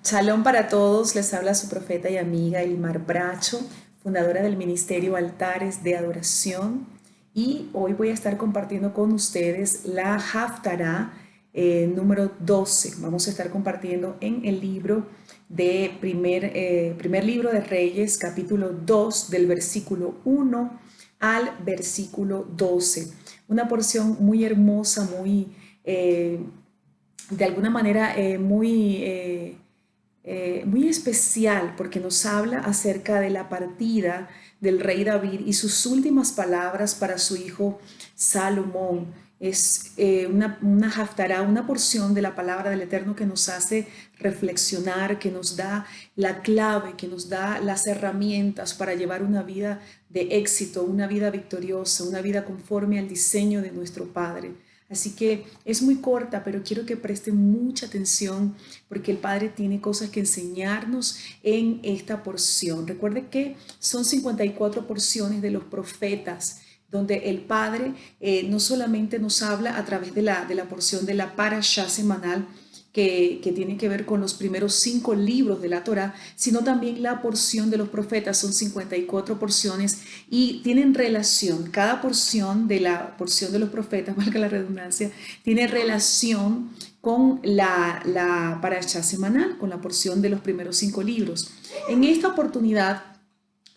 Shalom para todos, les habla su profeta y amiga Elimar Bracho, fundadora del Ministerio Altares de Adoración. Y hoy voy a estar compartiendo con ustedes la Haftará número 12. Vamos a estar compartiendo en el libro de primer libro de Reyes, capítulo 2, del versículo 1 al versículo 12. Una porción muy hermosa, de alguna manera muy especial, porque nos habla acerca de la partida del rey David y sus últimas palabras para su hijo Salomón. Es una haftará, una porción de la palabra del Eterno que nos hace reflexionar, que nos da la clave, que nos da las herramientas para llevar una vida de éxito, una vida victoriosa, una vida conforme al diseño de nuestro Padre. Así que es muy corta, pero quiero que presten mucha atención porque el Padre tiene cosas que enseñarnos en esta porción. Recuerde que son 54 porciones de los profetas, donde el Padre no solamente nos habla a través de la porción de la parashá semanal, que tiene que ver con los primeros 5 libros de la Torá, sino también la porción de los profetas. Son 54 porciones y tienen relación. Cada porción de la porción de los profetas, valga la redundancia, tiene relación con la parashá semanal, con la porción de los primeros 5 libros. En esta oportunidad,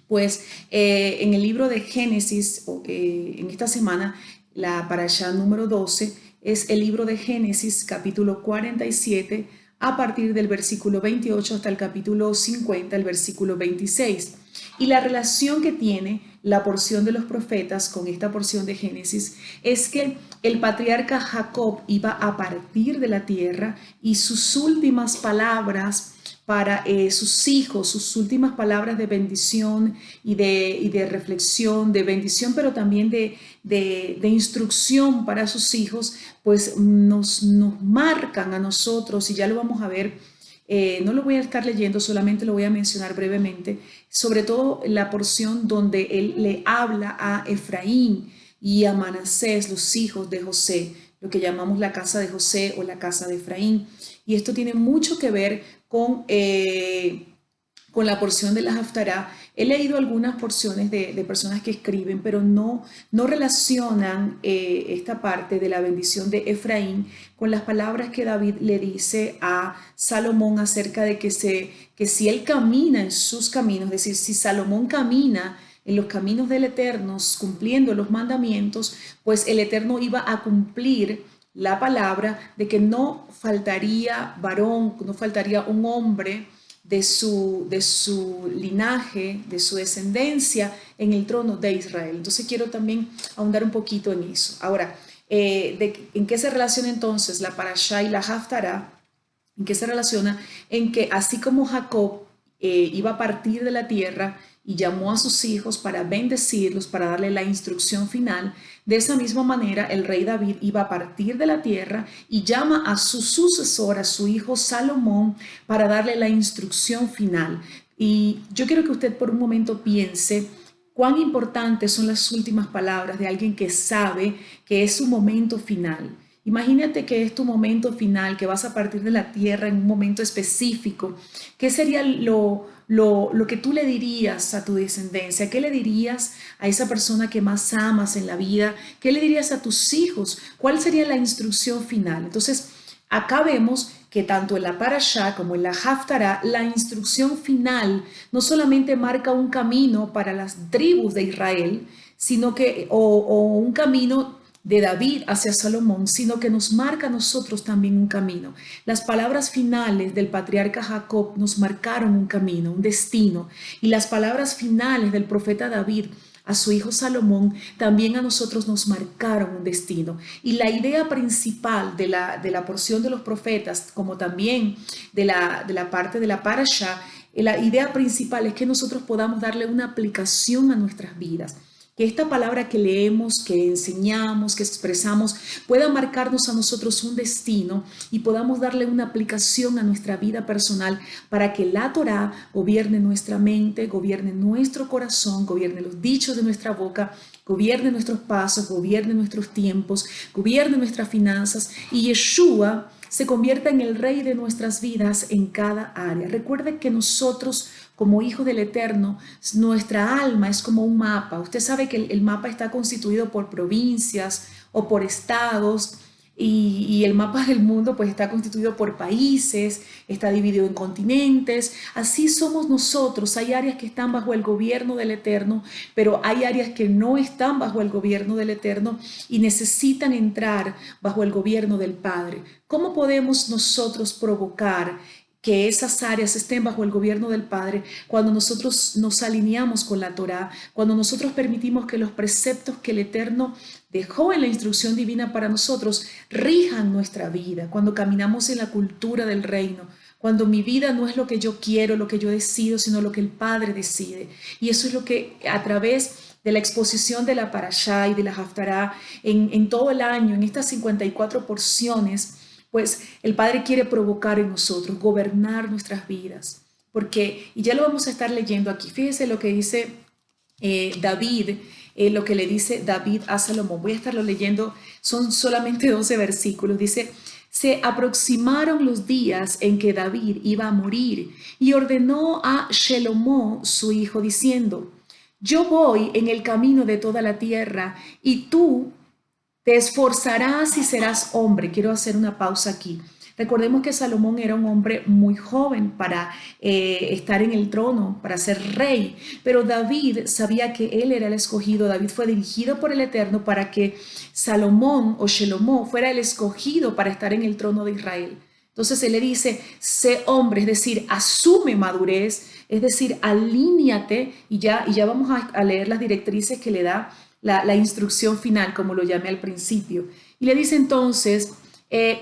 pues en el libro de Génesis, en esta semana, la parashá número 12 es el libro de Génesis, capítulo 47, a partir del versículo 28 hasta el capítulo 50, el versículo 26. Y la relación que tiene la porción de los profetas con esta porción de Génesis es que el patriarca Jacob iba a partir de la tierra y sus últimas palabras para sus hijos, sus últimas palabras de bendición y de reflexión, de bendición, pero también de instrucción para sus hijos, pues nos marcan a nosotros, y ya lo vamos a ver. No lo voy a estar leyendo, solamente lo voy a mencionar brevemente, sobre todo la porción donde él le habla a Efraín y a Manasés, los hijos de José, lo que llamamos la casa de José o la casa de Efraín. Y esto tiene mucho que ver con la porción de la Haftará. He leído algunas porciones de personas que escriben, pero no relacionan esta parte de la bendición de Efraín con las palabras que David le dice a Salomón acerca de que si él camina en sus caminos, es decir, si Salomón camina en los caminos del Eterno, cumpliendo los mandamientos, pues el Eterno iba a cumplir la palabra de que no faltaría varón, no faltaría un hombre de su linaje, de su descendencia en el trono de Israel. Entonces quiero también ahondar un poquito en eso. Ahora, ¿en qué se relaciona entonces la parashá y la haftará? ¿En qué se relaciona? En que así como Jacob iba a partir de la tierra y llamó a sus hijos para bendecirlos, para darle la instrucción final, de esa misma manera el rey David iba a partir de la tierra y llama a su sucesor, a su hijo Salomón, para darle la instrucción final. Y yo quiero que usted por un momento piense cuán importantes son las últimas palabras de alguien que sabe que es su momento final. Imagínate que es tu momento final, que vas a partir de la tierra en un momento específico. ¿Qué sería lo que tú le dirías a tu descendencia? ¿Qué le dirías a esa persona que más amas en la vida? ¿Qué le dirías a tus hijos? ¿Cuál sería la instrucción final? Entonces, acá vemos que tanto en la parashá como en la haftará, la instrucción final no solamente marca un camino para las tribus de Israel, sino que, o un camino de David hacia Salomón, sino que nos marca a nosotros también un camino. Las palabras finales del patriarca Jacob nos marcaron un camino, un destino, y las palabras finales del profeta David a su hijo Salomón también a nosotros nos marcaron un destino. Y la idea principal de la porción de los profetas, como también de la parte de la parashá, la idea principal es que nosotros podamos darle una aplicación a nuestras vidas, que esta palabra que leemos, que enseñamos, que expresamos, pueda marcarnos a nosotros un destino y podamos darle una aplicación a nuestra vida personal para que la Torá gobierne nuestra mente, gobierne nuestro corazón, gobierne los dichos de nuestra boca, gobierne nuestros pasos, gobierne nuestros tiempos, gobierne nuestras finanzas, y Yeshua se convierta en el Rey de nuestras vidas en cada área. Recuerde que nosotros, como hijos del Eterno, nuestra alma es como un mapa. Usted sabe que el mapa está constituido por provincias o por estados, y el mapa del mundo pues está constituido por países, está dividido en continentes. Así somos nosotros. Hay áreas que están bajo el gobierno del Eterno, pero hay áreas que no están bajo el gobierno del Eterno y necesitan entrar bajo el gobierno del Padre. ¿Cómo podemos nosotros provocar que esas áreas estén bajo el gobierno del Padre? Cuando nosotros nos alineamos con la Torá, cuando nosotros permitimos que los preceptos que el Eterno dejó en la instrucción divina para nosotros rijan nuestra vida, cuando caminamos en la cultura del reino, cuando mi vida no es lo que yo quiero, lo que yo decido, sino lo que el Padre decide. Y eso es lo que a través de la exposición de la Parashá y de la Haftará en todo el año, en estas 54 porciones, pues el Padre quiere provocar en nosotros, gobernar nuestras vidas. Porque, y ya lo vamos a estar leyendo aquí, fíjese lo que dice David, lo que le dice David a Salomón. Voy a estarlo leyendo, son solamente 12 versículos. Dice: se aproximaron los días en que David iba a morir y ordenó a Shelomó, su hijo, diciendo: yo voy en el camino de toda la tierra y tú te esforzarás y serás hombre. Quiero hacer una pausa aquí. Recordemos que Salomón era un hombre muy joven para estar en el trono, para ser rey, pero David sabía que él era el escogido. David fue dirigido por el Eterno para que Salomón o Shelomó fuera el escogido para estar en el trono de Israel. Entonces él le dice: sé hombre, es decir, asume madurez, es decir, alíñate, y ya vamos a leer las directrices que le da la instrucción final, como lo llamé al principio. Y le dice entonces: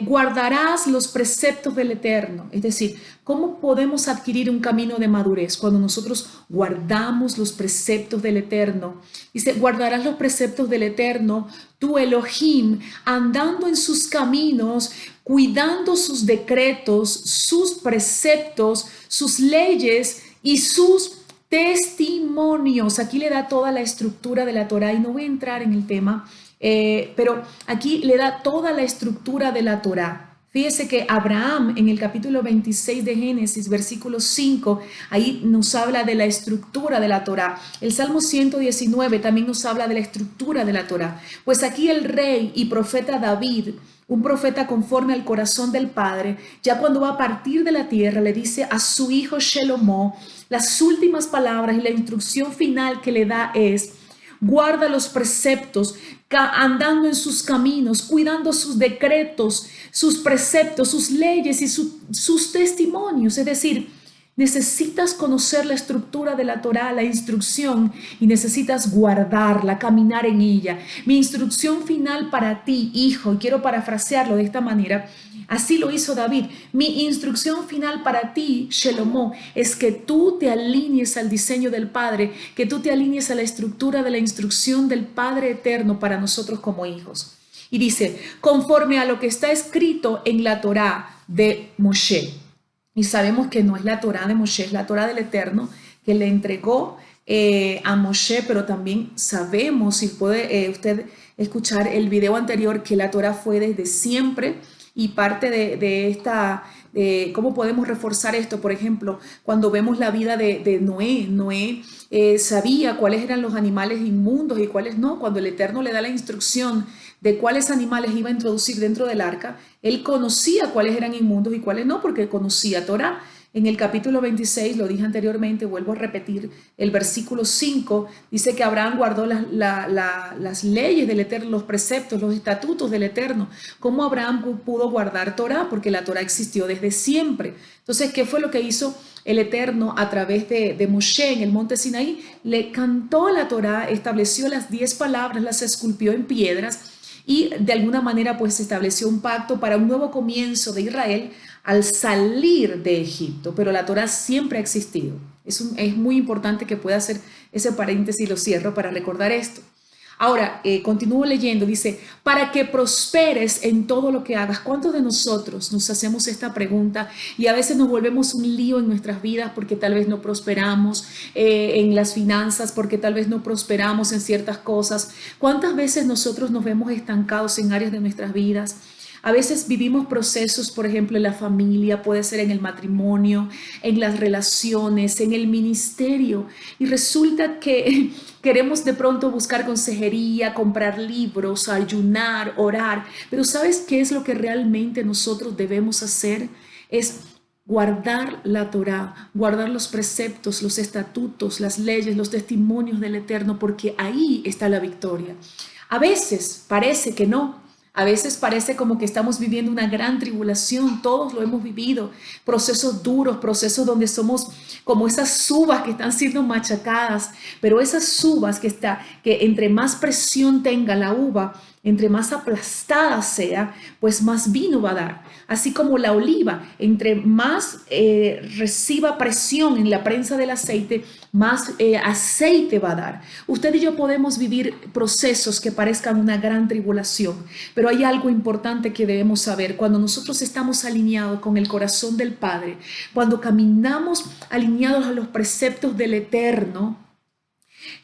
guardarás los preceptos del Eterno. Es decir, ¿cómo podemos adquirir un camino de madurez? Cuando nosotros guardamos los preceptos del Eterno. Dice: guardarás los preceptos del Eterno, tu Elohim, andando en sus caminos, cuidando sus decretos, sus preceptos, sus leyes y sus testimonios. Aquí le da toda la estructura de la Torá y no voy a entrar en el tema, pero aquí le da toda la estructura de la Torá. Fíjese que Abraham en el capítulo 26 de Génesis, versículo 5, ahí nos habla de la estructura de la Torá. El Salmo 119 también nos habla de la estructura de la Torá. Pues aquí el rey y profeta David, un profeta conforme al corazón del Padre, ya cuando va a partir de la tierra, le dice a su hijo Shelomó, las últimas palabras y la instrucción final que le da es: guarda los preceptos, andando en sus caminos, cuidando sus decretos, sus preceptos, sus leyes y sus testimonios. Es decir, necesitas conocer la estructura de la Torá, la instrucción, y necesitas guardarla, caminar en ella. Mi instrucción final para ti, hijo, y quiero parafrasearlo de esta manera, así lo hizo David. Mi instrucción final para ti, Shelomó, es que tú te alinees al diseño del Padre, que tú te alinees a la estructura de la instrucción del Padre eterno para nosotros como hijos. Y dice: conforme a lo que está escrito en la Torá de Moshe. Y sabemos que no es la Torá de Moshe, es la Torá del Eterno que le entregó a Moshe, pero también sabemos, si puede usted escuchar el video anterior, que la Torá fue desde siempre. Y parte de esta, ¿cómo podemos reforzar esto? Por ejemplo, cuando vemos la vida de Noé, Noé sabía cuáles eran los animales inmundos y cuáles no. Cuando el Eterno le da la instrucción de cuáles animales iba a introducir dentro del arca, él conocía cuáles eran inmundos y cuáles no, porque conocía Torá. En el capítulo 26, lo dije anteriormente, vuelvo a repetir, el versículo 5 dice que Abraham guardó las leyes del Eterno, los preceptos, los estatutos del Eterno. ¿Cómo Abraham pudo guardar Torá? Porque la Torá existió desde siempre. Entonces, ¿qué fue lo que hizo el Eterno a través de Moshe en el monte Sinaí? Le cantó la Torá, estableció las 10 palabras, las esculpió en piedras y de alguna manera pues estableció un pacto para un nuevo comienzo de Israel al salir de Egipto, pero la Torá siempre ha existido. Es muy importante que pueda hacer ese paréntesis, lo cierro para recordar esto. Ahora, continúo leyendo, dice: para que prosperes en todo lo que hagas. ¿Cuántos de nosotros nos hacemos esta pregunta y a veces nos volvemos un lío en nuestras vidas porque tal vez no prosperamos en las finanzas, porque tal vez no prosperamos en ciertas cosas? ¿Cuántas veces nosotros nos vemos estancados en áreas de nuestras vidas? A veces vivimos procesos, por ejemplo, en la familia, puede ser en el matrimonio, en las relaciones, en el ministerio, y resulta que queremos de pronto buscar consejería, comprar libros, ayunar, orar, pero ¿sabes qué es lo que realmente nosotros debemos hacer? Es guardar la Torá, guardar los preceptos, los estatutos, las leyes, los testimonios del Eterno, porque ahí está la victoria. A veces parece que no, a veces parece como que estamos viviendo una gran tribulación, todos lo hemos vivido, procesos duros, procesos donde somos como esas uvas que están siendo machacadas, pero esas uvas que entre más presión tenga la uva, entre más aplastada sea, pues más vino va a dar. Así como la oliva, entre más reciba presión en la prensa del aceite, más aceite va a dar. Usted y yo podemos vivir procesos que parezcan una gran tribulación, pero hay algo importante que debemos saber. Cuando nosotros estamos alineados con el corazón del Padre, cuando caminamos alineados a los preceptos del Eterno,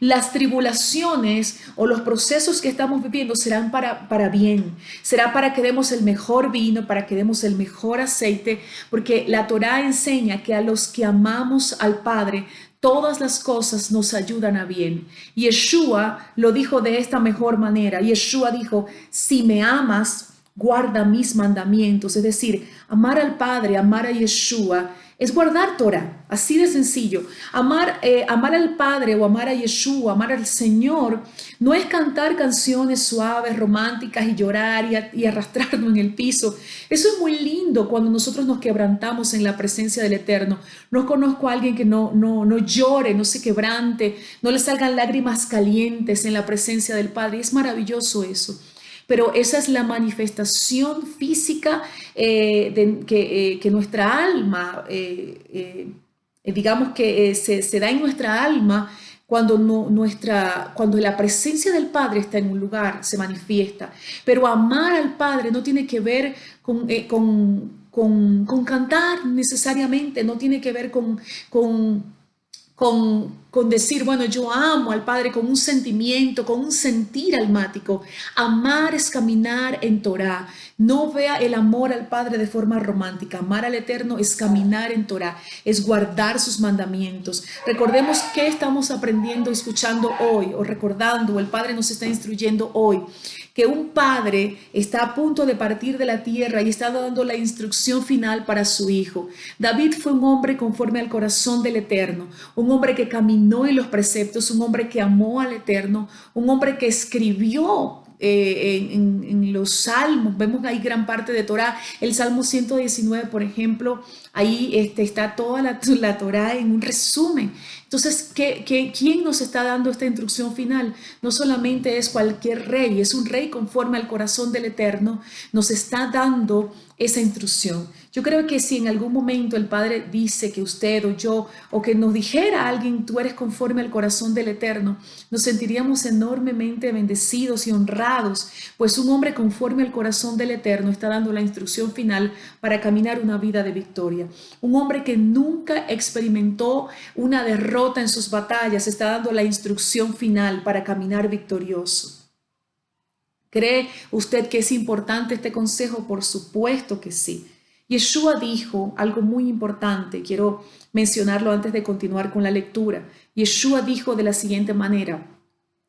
las tribulaciones o los procesos que estamos viviendo serán para bien, será para que demos el mejor vino, para que demos el mejor aceite, porque la Torá enseña que a los que amamos al Padre, todas las cosas nos ayudan a bien. Yeshua lo dijo de esta mejor manera. Yeshua dijo, si me amas, guarda mis mandamientos. Es decir, amar al Padre, amar a Yeshua, es guardar Torah, así de sencillo. Amar al Padre o amar a Yeshua, amar al Señor, no es cantar canciones suaves, románticas y llorar y arrastrarnos en el piso. Eso es muy lindo cuando nosotros nos quebrantamos en la presencia del Eterno. No conozco a alguien que no llore, no se quebrante, no le salgan lágrimas calientes en la presencia del Padre. Es maravilloso eso. Pero esa es la manifestación física que nuestra alma, digamos que se da en nuestra alma cuando, cuando la presencia del Padre está en un lugar, se manifiesta. Pero amar al Padre no tiene que ver con cantar necesariamente, no tiene que ver con decir, bueno, yo amo al Padre con un sentimiento, con un sentir almático. Amar es caminar en Torah. No vea el amor al Padre de forma romántica. Amar al Eterno es caminar en Torah, es guardar sus mandamientos. Recordemos qué estamos aprendiendo, escuchando hoy, o recordando, o el Padre nos está instruyendo hoy, que un padre está a punto de partir de la tierra y está dando la instrucción final para su hijo. David fue un hombre conforme al corazón del Eterno, un hombre que caminó en los preceptos, un hombre que amó al Eterno, un hombre que escribió en los salmos. Vemos ahí gran parte de Torah. El Salmo 119, por ejemplo, ahí está toda la Torah en un resumen. Entonces, ¿quién nos está dando esta instrucción final? No solamente es cualquier rey, es un rey conforme al corazón del Eterno, nos está dando esa instrucción. Yo creo que si en algún momento el Padre dice que usted o yo, o que nos dijera alguien, tú eres conforme al corazón del Eterno, nos sentiríamos enormemente bendecidos y honrados, pues un hombre conforme al corazón del Eterno está dando la instrucción final para caminar una vida de victoria. Un hombre que nunca experimentó una derrota en sus batallas está dando la instrucción final para caminar victorioso. ¿Cree usted que es importante este consejo? Por supuesto que sí. Yeshua dijo algo muy importante, quiero mencionarlo antes de continuar con la lectura. Yeshua dijo de la siguiente manera: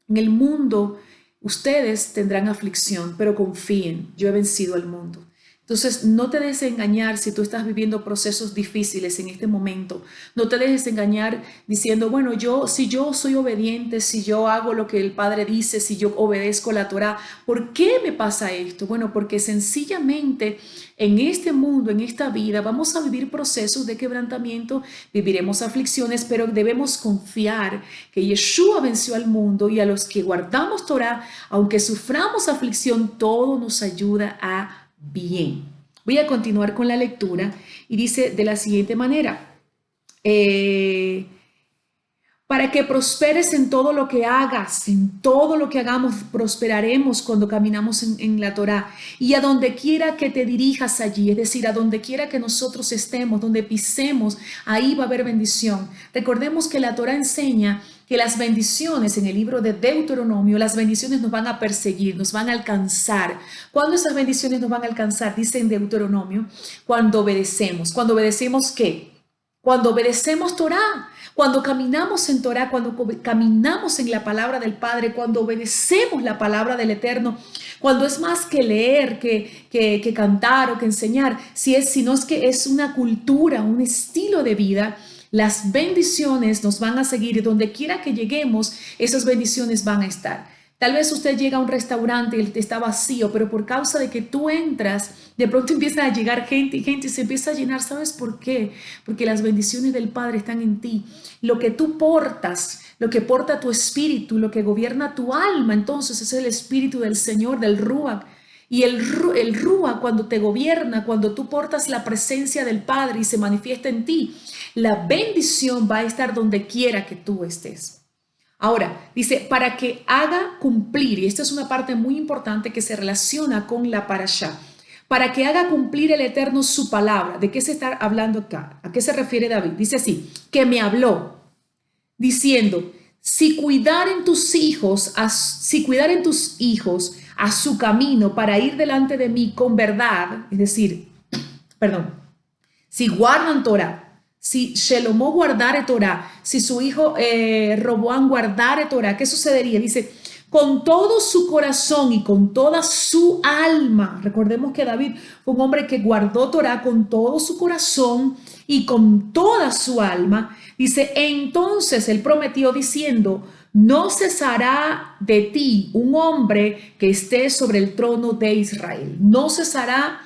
en el mundo ustedes tendrán aflicción, pero confíen, yo he vencido al mundo. Entonces, no te dejes engañar si tú estás viviendo procesos difíciles en este momento. No te dejes engañar diciendo, bueno, si yo soy obediente, si yo hago lo que el Padre dice, si yo obedezco la Torá, ¿por qué me pasa esto? Bueno, porque sencillamente en este mundo, en esta vida, vamos a vivir procesos de quebrantamiento, viviremos aflicciones, pero debemos confiar que Yeshua venció al mundo, y a los que guardamos Torá, aunque suframos aflicción, todo nos ayuda a bien. Voy a continuar con la lectura y dice de la siguiente manera: para que prosperes en todo lo que hagas, en todo lo que hagamos, prosperaremos cuando caminamos en la Torá. Y a donde quiera que te dirijas allí, es decir, a donde quiera que nosotros estemos, donde pisemos, ahí va a haber bendición. Recordemos que la Torá enseña que las bendiciones en el libro de Deuteronomio, las bendiciones nos van a perseguir, nos van a alcanzar. ¿Cuándo esas bendiciones nos van a alcanzar? Dice en Deuteronomio, cuando obedecemos. ¿Cuando obedecemos qué? Cuando obedecemos Torá. Cuando caminamos en Torá, cuando caminamos en la palabra del Padre, cuando obedecemos la palabra del Eterno, cuando es más que leer, que cantar o que enseñar, sino es que es una cultura, un estilo de vida, las bendiciones nos van a seguir y donde quiera que lleguemos, esas bendiciones van a estar. Tal vez usted llega a un restaurante y está vacío, pero por causa de que tú entras, de pronto empieza a llegar gente y se empieza a llenar. ¿Sabes por qué? Porque las bendiciones del Padre están en ti. Lo que tú portas, lo que porta tu espíritu, lo que gobierna tu alma, entonces es el espíritu del Señor, del Ruach. Y el Ruach cuando te gobierna, cuando tú portas la presencia del Padre y se manifiesta en ti, la bendición va a estar donde quiera que tú estés. Ahora, dice, para que haga cumplir, y esta es una parte muy importante que se relaciona con la parashá, para que haga cumplir el Eterno su palabra. ¿De qué se está hablando acá? ¿A qué se refiere David? Dice así, que me habló, diciendo, si cuidaren tus hijos a su camino para ir delante de mí con verdad, es decir, perdón, si guardan Torah, si Shelomó guardare Torah, si su hijo Roboam guardare Torah, ¿qué sucedería? Dice, con todo su corazón y con toda su alma. Recordemos que David fue un hombre que guardó Torah con todo su corazón y con toda su alma. Dice, entonces él prometió diciendo, no cesará de ti un hombre que esté sobre el trono de Israel. No cesará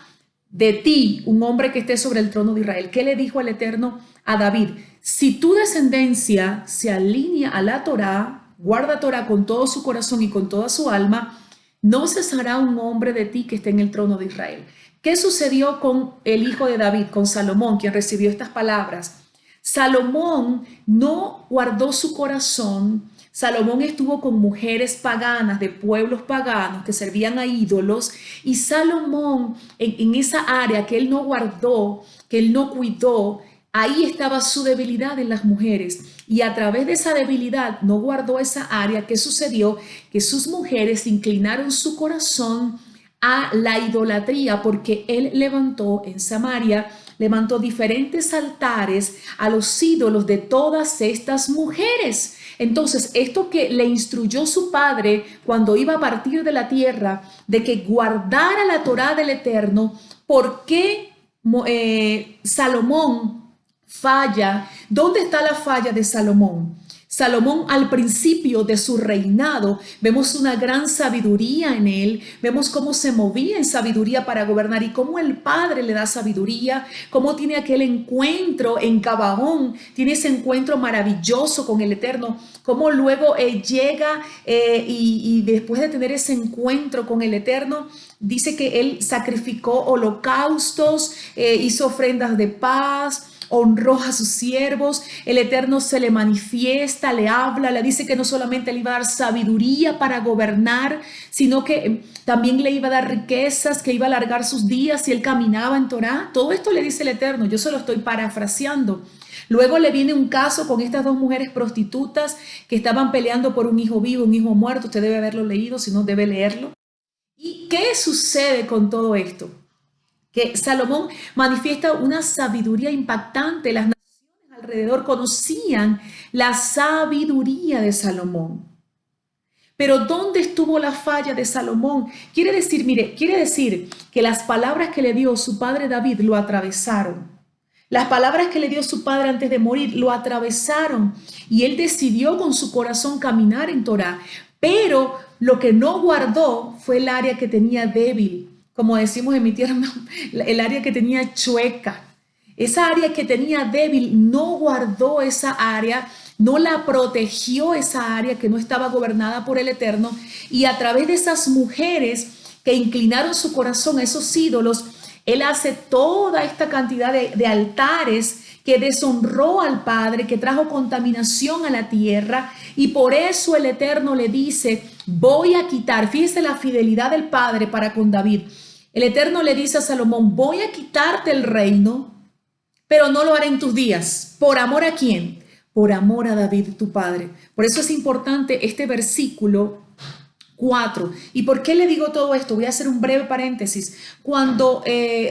de ti un hombre que esté sobre el trono de Israel. ¿Qué le dijo el Eterno a David? Si tu descendencia se alinea a la Torá, guarda Torá con todo su corazón y con toda su alma, no cesará un hombre de ti que esté en el trono de Israel. ¿Qué sucedió con el hijo de David, con Salomón, quien recibió estas palabras? Salomón no guardó su corazón. Salomón estuvo con mujeres paganas de pueblos paganos que servían a ídolos, y Salomón en esa área que él no guardó, que él no cuidó, ahí estaba su debilidad en las mujeres, y a través de esa debilidad no guardó esa área. ¿Qué sucedió? Que sus mujeres inclinaron su corazón a la idolatría, porque él levantó en Samaria, levantó diferentes altares a los ídolos de todas estas mujeres. Entonces, esto que le instruyó su padre cuando iba a partir de la tierra, de que guardara la Torá del Eterno, ¿por qué Salomón falla? ¿Dónde está la falla de Salomón? Salomón, al principio de su reinado, vemos una gran sabiduría en él, vemos cómo se movía en sabiduría para gobernar y cómo el Padre le da sabiduría, cómo tiene aquel encuentro en Gabaón, tiene ese encuentro maravilloso con el Eterno, cómo luego llega y después de tener ese encuentro con el Eterno, dice que él sacrificó holocaustos, hizo ofrendas de paz, honró a sus siervos. El Eterno se le manifiesta, le habla, le dice que no solamente le iba a dar sabiduría para gobernar, sino que también le iba a dar riquezas, que iba a alargar sus días si él caminaba en Torá. Todo esto le dice el Eterno, yo se lo estoy parafraseando. Luego le viene un caso con estas dos mujeres prostitutas que estaban peleando por un hijo vivo, un hijo muerto. Usted debe haberlo leído, si no debe leerlo. ¿Y qué sucede con todo esto? Que Salomón manifiesta una sabiduría impactante. Las naciones alrededor conocían la sabiduría de Salomón. Pero ¿dónde estuvo la falla de Salomón? Quiere decir que las palabras que le dio su padre David lo atravesaron. Las palabras que le dio su padre antes de morir lo atravesaron, y él decidió con su corazón caminar en Torá. Pero lo que no guardó fue el área que tenía débil. Como decimos en mi tierra, el área que tenía chueca, esa área que tenía débil, no guardó esa área, no la protegió, esa área que no estaba gobernada por el Eterno, y a través de esas mujeres que inclinaron su corazón a esos ídolos, Él hace toda esta cantidad de altares que deshonró al Padre, que trajo contaminación a la tierra, y por eso el Eterno le dice, voy a quitar, fíjese la fidelidad del Padre para con David. El Eterno le dice a Salomón, voy a quitarte el reino, pero no lo haré en tus días. ¿Por amor a quién? Por amor a David, tu padre. Por eso es importante este versículo 4. ¿Y por qué le digo todo esto? Voy a hacer un breve paréntesis. Cuando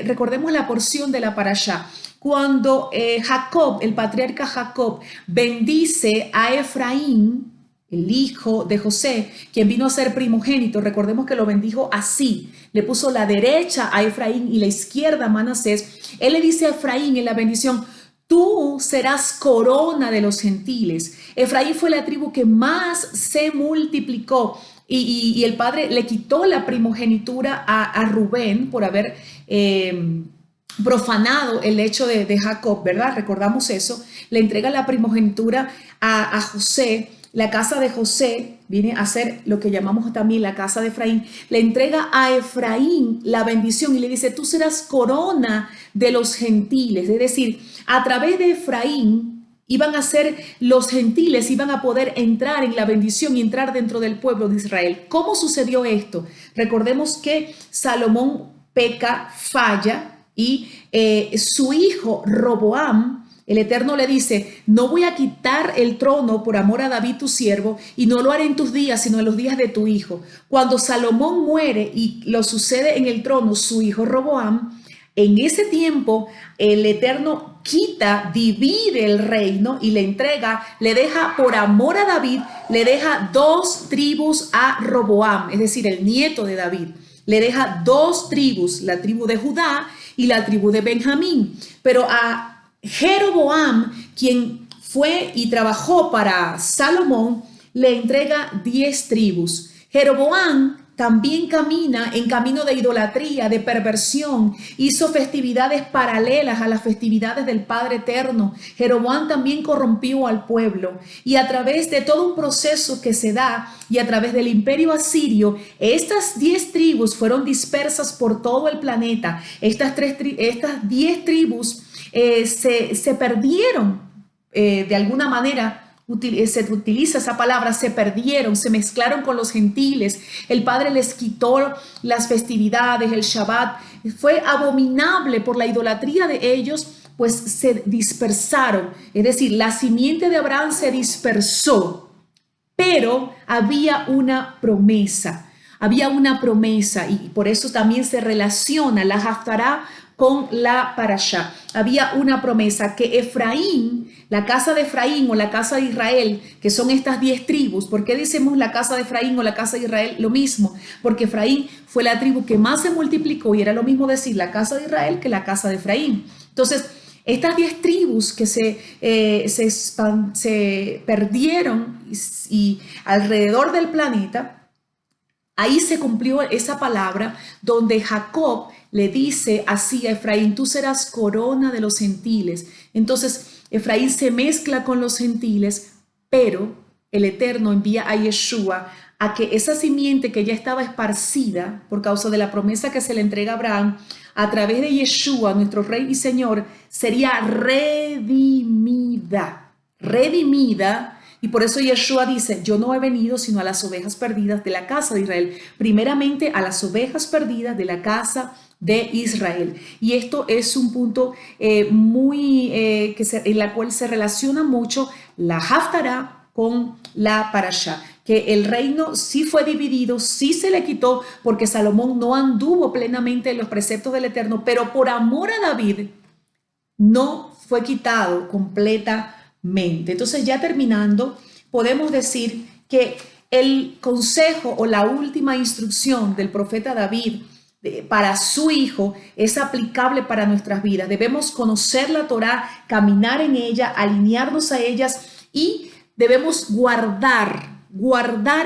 recordemos la porción de la parashá, cuando Jacob, el patriarca Jacob, bendice a Efraín, el hijo de José, quien vino a ser primogénito, recordemos que lo bendijo así, le puso la derecha a Efraín y la izquierda a Manasés. Él le dice a Efraín en la bendición, tú serás corona de los gentiles. Efraín fue la tribu que más se multiplicó y el padre le quitó la primogenitura a Rubén por haber profanado el hecho de Jacob, ¿verdad? Recordamos eso. Le entrega la primogenitura a José. La casa de José viene a ser lo que llamamos también la casa de Efraín. Le entrega a Efraín la bendición y le dice, tú serás corona de los gentiles. Es decir, a través de Efraín iban a ser los gentiles, iban a poder entrar en la bendición y entrar dentro del pueblo de Israel. ¿Cómo sucedió esto? Recordemos que Salomón peca, falla y su hijo Roboam, el Eterno le dice, no voy a quitar el trono por amor a David tu siervo y no lo haré en tus días, sino en los días de tu hijo. Cuando Salomón muere y lo sucede en el trono su hijo Roboam, en ese tiempo el Eterno quita, divide el reino y le entrega, le deja por amor a David, le deja 2 tribus a Roboam, es decir, el nieto de David. Le deja 2 tribus, la tribu de Judá y la tribu de Benjamín. Pero a Jeroboam, quien fue y trabajó para Salomón, le entrega 10 tribus. Jeroboam también camina en camino de idolatría, de perversión, hizo festividades paralelas a las festividades del Padre Eterno. Jeroboam también corrompió al pueblo y a través de todo un proceso que se da y a través del imperio asirio, estas 10 tribus fueron dispersas por todo el planeta. Estas 10 tribus se perdieron de alguna manera. Se utiliza esa palabra, se perdieron, se mezclaron con los gentiles. El Padre les quitó las festividades, el Shabbat. Fue abominable por la idolatría de ellos, pues se dispersaron. Es decir, la simiente de Abraham se dispersó, pero había una promesa. Había una promesa y por eso también se relaciona la Haftará con la Parashá. Había una promesa que Efraín, la casa de Efraín o la casa de Israel, que son estas 10 tribus. ¿Por qué decimos la casa de Efraín o la casa de Israel? Lo mismo, porque Efraín fue la tribu que más se multiplicó y era lo mismo decir la casa de Israel que la casa de Efraín. Entonces, estas 10 tribus que se perdieron y alrededor del planeta, ahí se cumplió esa palabra donde Jacob le dice así a Efraín, tú serás corona de los gentiles. Entonces Efraín se mezcla con los gentiles, pero el Eterno envía a Yeshua a que esa simiente que ya estaba esparcida por causa de la promesa que se le entrega a Abraham, a través de Yeshua, nuestro Rey y Señor, sería redimida. Y por eso Yeshua dice, yo no he venido sino a las ovejas perdidas de la casa de Israel. Primeramente a las ovejas perdidas de la casa de Israel. Y esto es un punto en la cual se relaciona mucho la Haftará con la Parashá. Que el reino sí fue dividido, sí se le quitó, porque Salomón no anduvo plenamente en los preceptos del Eterno, pero por amor a David no fue quitado completamente. Entonces, ya terminando, podemos decir que el consejo o la última instrucción del profeta David para su hijo es aplicable para nuestras vidas. Debemos conocer la Torá, caminar en ella, alinearnos a ellas y debemos guardar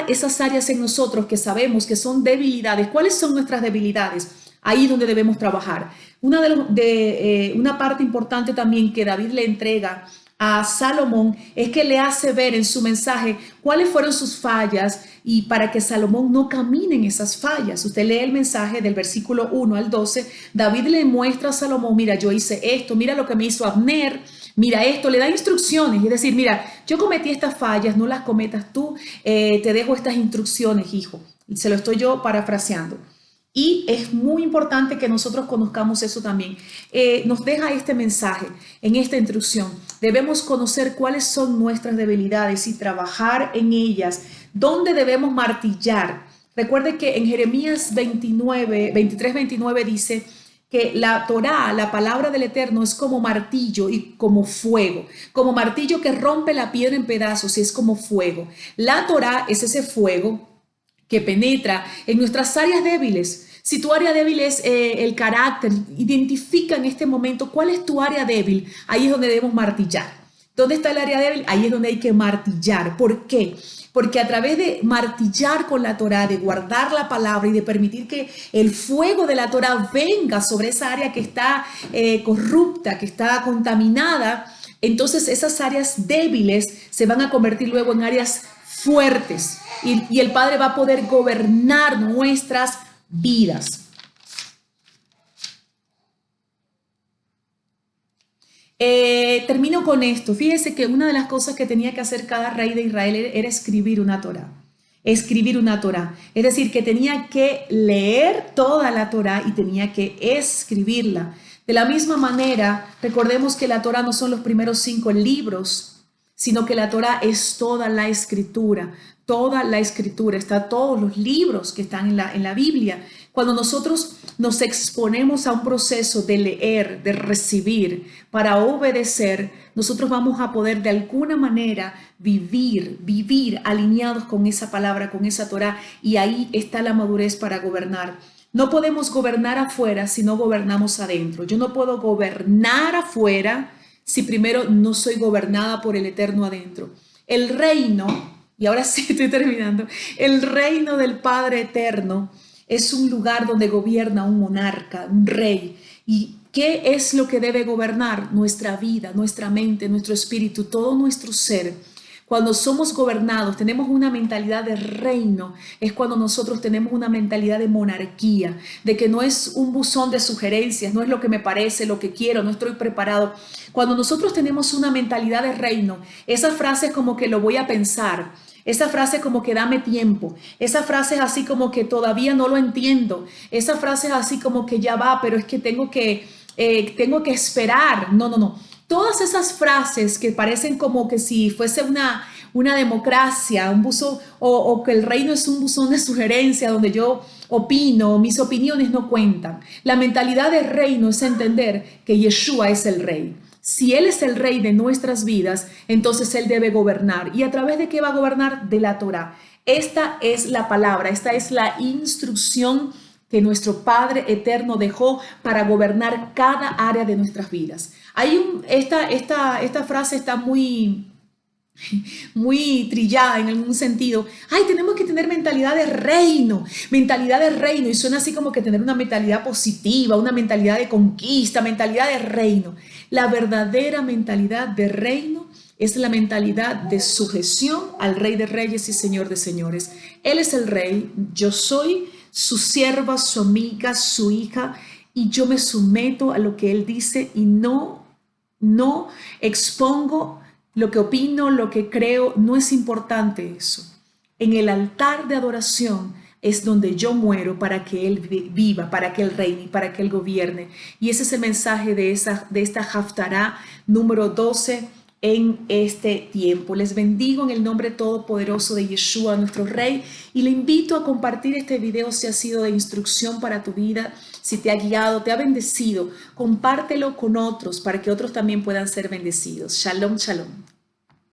esas áreas en nosotros que sabemos que son debilidades. ¿Cuáles son nuestras debilidades? Ahí donde debemos trabajar. Una parte importante también que David le entrega a Salomón es que le hace ver en su mensaje cuáles fueron sus fallas y para que Salomón no camine en esas fallas. Usted lee el mensaje del versículo 1 al 12, David le muestra a Salomón, mira, yo hice esto, mira lo que me hizo Abner, mira esto, le da instrucciones, es decir, mira, yo cometí estas fallas, no las cometas tú, te dejo estas instrucciones, hijo. Se lo estoy yo parafraseando. Y es muy importante que nosotros conozcamos eso también. Nos deja este mensaje en esta instrucción. Debemos conocer cuáles son nuestras debilidades y trabajar en ellas. ¿Dónde debemos martillar? Recuerde que en Jeremías 23-29 dice que la Torá, la palabra del Eterno, es como martillo y como fuego. Como martillo que rompe la piedra en pedazos y es como fuego. La Torá es ese fuego que penetra en nuestras áreas débiles. Si tu área débil es el carácter, identifica en este momento cuál es tu área débil. Ahí es donde debemos martillar. ¿Dónde está el área débil? Ahí es donde hay que martillar. ¿Por qué? Porque a través de martillar con la Torá, de guardar la palabra y de permitir que el fuego de la Torá venga sobre esa área que está corrupta, que está contaminada, entonces esas áreas débiles se van a convertir luego en áreas fuertes y el Padre va a poder gobernar nuestras vidas. Termino con esto. Fíjese que una de las cosas que tenía que hacer cada rey de Israel era escribir una Torá. Escribir una Torá. Es decir, que tenía que leer toda la Torá y tenía que escribirla. De la misma manera, recordemos que la Torá no son los primeros 5 libros, sino que la Torá es toda la escritura. Toda la escritura, está todos los libros que están en la Biblia. Cuando nosotros nos exponemos a un proceso de leer, de recibir, para obedecer, nosotros vamos a poder de alguna manera vivir alineados con esa palabra, con esa Torá, y ahí está la madurez para gobernar. No podemos gobernar afuera si no gobernamos adentro. Yo no puedo gobernar afuera si primero no soy gobernada por el Eterno adentro. El reino, y ahora sí estoy terminando, el reino del Padre Eterno es un lugar donde gobierna un monarca, un rey. ¿Y qué es lo que debe gobernar? Nuestra vida, nuestra mente, nuestro espíritu, todo nuestro ser. Cuando somos gobernados, tenemos una mentalidad de reino, es cuando nosotros tenemos una mentalidad de monarquía, de que no es un buzón de sugerencias, no es lo que me parece, lo que quiero, no estoy preparado. Cuando nosotros tenemos una mentalidad de reino, esa frase es como que lo voy a pensar, esa frase como que dame tiempo, esa frase es así como que todavía no lo entiendo, esa frase es así como que ya va, pero es que tengo que esperar. No. Todas esas frases que parecen como que si fuese una democracia, un buzón, o que el reino es un buzón de sugerencia donde yo opino, mis opiniones no cuentan. La mentalidad de reino es entender que Yeshua es el rey. Si Él es el rey de nuestras vidas, entonces Él debe gobernar. ¿Y a través de qué va a gobernar? De la Torá. Esta es la palabra, esta es la instrucción que nuestro Padre Eterno dejó para gobernar cada área de nuestras vidas. Esta frase está muy trillada en algún sentido. Ay, tenemos que tener mentalidad de reino, y suena así como que tener una mentalidad positiva, una mentalidad de conquista, mentalidad de reino. La verdadera mentalidad de reino es la mentalidad de sujeción al Rey de Reyes y Señor de Señores. Él es el Rey, yo soy su sierva, su amiga, su hija, y yo me someto a lo que Él dice y no expongo lo que opino, lo que creo. No es importante eso. En el altar de adoración es donde yo muero para que Él viva, para que Él reine, para que Él gobierne. Y ese es el mensaje de esta Haftará número 12 en este tiempo. Les bendigo en el nombre todopoderoso de Yeshua, nuestro Rey, y le invito a compartir este video si ha sido de instrucción para tu vida, si te ha guiado, te ha bendecido. Compártelo con otros para que otros también puedan ser bendecidos. Shalom, shalom.